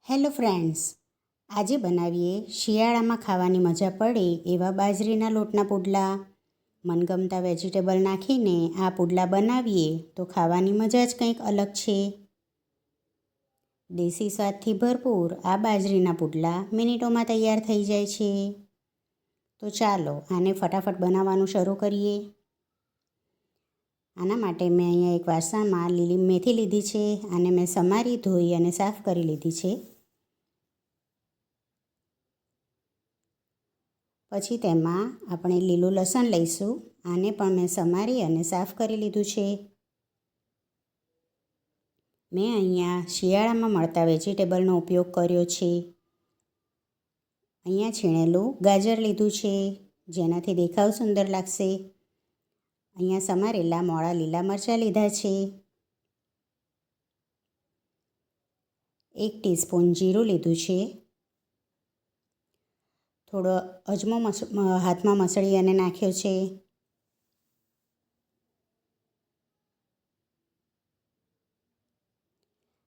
Hello friends, આજે બનાવીએ શિયાળામાં ખાવાની મજા પડે એવા બાજરીના લોટના પુડલા. મનગમતા વેજીટેબલ નાખીને આ પુડલા બનાવીએ તો ખાવાની મજા જ કંઈક અલગ છે. દેશી સ્વાદથી ભરપૂર આ બાજરીના પુડલા મિનિટોમાં તૈયાર થઈ જાય છે. તો ચાલો આને ફટાફટ બનાવવાનું શરૂ કરીએ. આના માટે મેં અહીંયા એક વાસણમાં લીલી મેથી લીધી છે. આને મેં સમારી, ધોઈ અને સાફ કરી લીધી છે. પછી તેમાં આપણે લીલું લસણ લઈશું. આને પણ મેં સમારી અને સાફ કરી લીધું છે. મેં અહીંયા શિયાળામાં મળતા વેજીટેબલનો ઉપયોગ કર્યો છે. અહીંયા છીણેલું ગાજર લીધું છે, જેનાથી દેખાવ સુંદર લાગશે. અહીંયા સમારેલા મોળા લીલા મરચાં લીધા છે. 1 ટીસ્પૂન જીરું લીધું છે. થોડો અજમો હાથમાં મસળી અને નાખ્યો છે.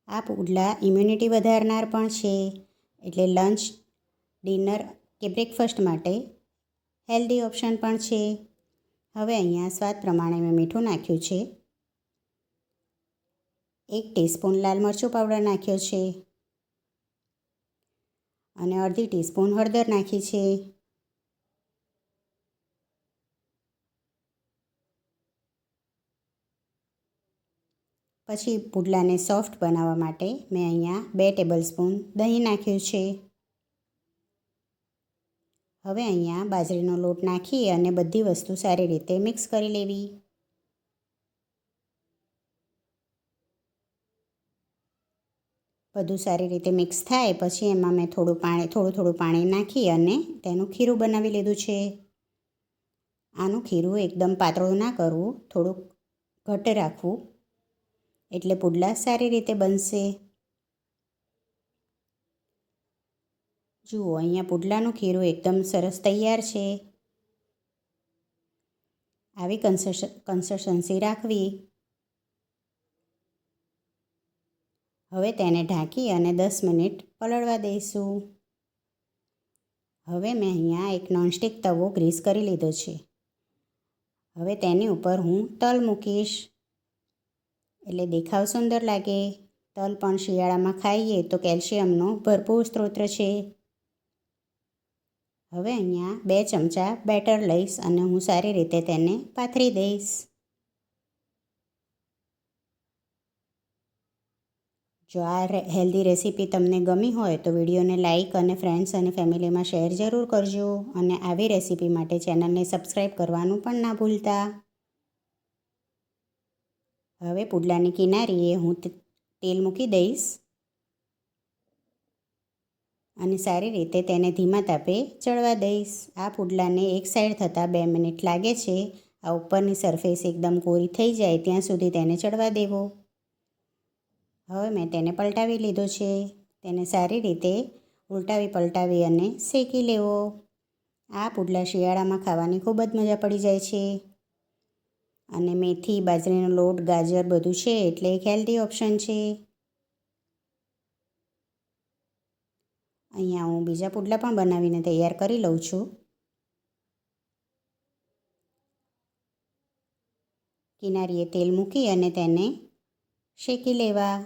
આ પુડલા ઇમ્યુનિટી વધારનાર પણ છે, એટલે લંચ, ડિનર કે બ્રેકફાસ્ટ માટે હેલ્ધી ઓપ્શન પણ છે. હવે અહીંયા સ્વાદ પ્રમાણે મેં મીઠું નાખ્યું છે. 1 ટીસ્પૂન લાલ મરચું પાવડર નાખ્યો છે અને અડધી ટીસ્પૂન હળદર નાખી છે. પછી પુડલાને સોફ્ટ બનાવવા માટે મેં અહીંયા 2 ટેબલસ્પૂન દહીં નાખ્યું છે. હવે અહીંયા બાજરીનો લોટ નાખી અને બધી વસ્તુ સારી રીતે મિક્સ કરી લેવી. બધું સારી રીતે મિક્સ થાય પછી એમાં મેં થોડું પાણી નાખી અને તેનું ખીરું બનાવી લીધું છે. આનું ખીરું એકદમ પાતળું ના કરવું, થોડુંક ઘટ્ટ રાખવું, એટલે પુડલા સારી રીતે બનશે. જુઓ, અહીંયા પુડલાનું ખીરું એકદમ સરસ તૈયાર છે. આવી કન્સિસ્ટન્સી રાખવી. હવે તેને ઢાંકી અને 10 મિનિટ પલળવા દઈશું. હવે મેં અહીંયા એક નોનસ્ટિક તવો ગ્રીસ કરી લીધો છે. હવે તેની ઉપર હું તલ મૂકીશ, એટલે દેખાવ સુંદર લાગે. તલ પણ શિયાળામાં ખાઈએ તો કેલ્શિયમનો ભરપૂર સ્ત્રોત છે. હવે અહીંયા 2 ચમચા બેટર લઈશ અને હું સારી રીતે તેને પાથરી દઈશ. જો આ હેલ્ધી રેસીપી તમને ગમી હોય તો વિડીયોને લાઇક અને ફ્રેન્ડ્સ અને ફેમિલીમાં શેર જરૂર કરજો. અને આવી રેસીપી માટે ચેનલને સબસ્ક્રાઈબ કરવાનું પણ ના ભૂલતા. હવે પુડલાની કિનારીએ હું તેલ મૂકી દઈશ અને સારી રીતે તેને ધીમા તાપે ચડવા દઈશ. આ પુડલાને એક સાઈડ થતાં 2 મિનિટ લાગે છે. આ ઉપરની સરફેસ એકદમ કોરી થઈ જાય ત્યાં સુધી તેને ચડવા દેવો. હવે મેં તેને પલટાવી લીધો છે. તેને સારી રીતે ઉલટાવી પલટાવી અને શેકી લેવો. આ પુડલા શિયાળામાં ખાવાની ખૂબ જ મજા પડી જાય છે. અને મેથી, બાજરીનો લોટ, ગાજર બધું છે એટલે એક હેલ્ધી ઓપ્શન છે. અહીંયા હું બીજા પુડલા પણ બનાવીને તૈયાર કરી લઉં છું. કિનારીએ તેલ મૂકી અને તેને શેકી લેવા.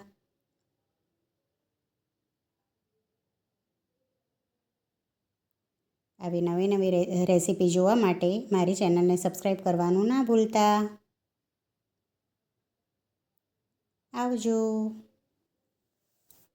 આવી નવી રેસીપી જોવા માટે મારી ચેનલને સબસ્ક્રાઈબ કરવાનું ના ભૂલતા. આવજો.